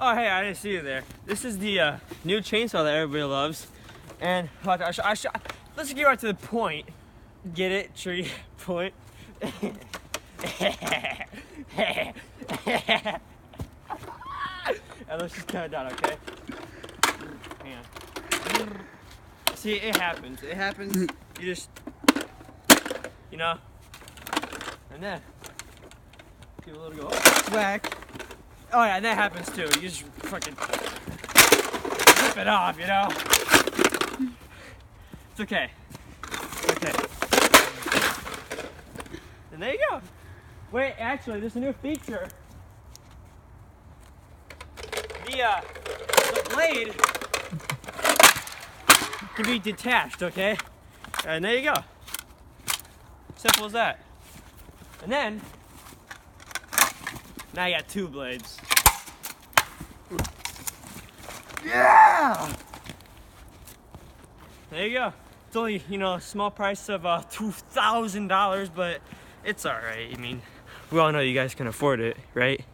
Oh, hey, I didn't see you there. This is the new chainsaw that everybody loves. And let's get right to the point. Get it? Tree point. And let's just cut it down, okay? Hang on. See, it happens. It happens. You just, you know, and then give a little go. Whack. Oh yeah, that happens too. You just fucking rip it off, you know? It's okay. It's okay. And there you go. Wait, actually, there's a new feature. The blade can be detached, okay? And there you go. Simple as that. And then, now you got two blades. Yeah! There you go. It's only, you know, a small price of $2,000, but it's alright. I mean, we all know you guys can afford it, right?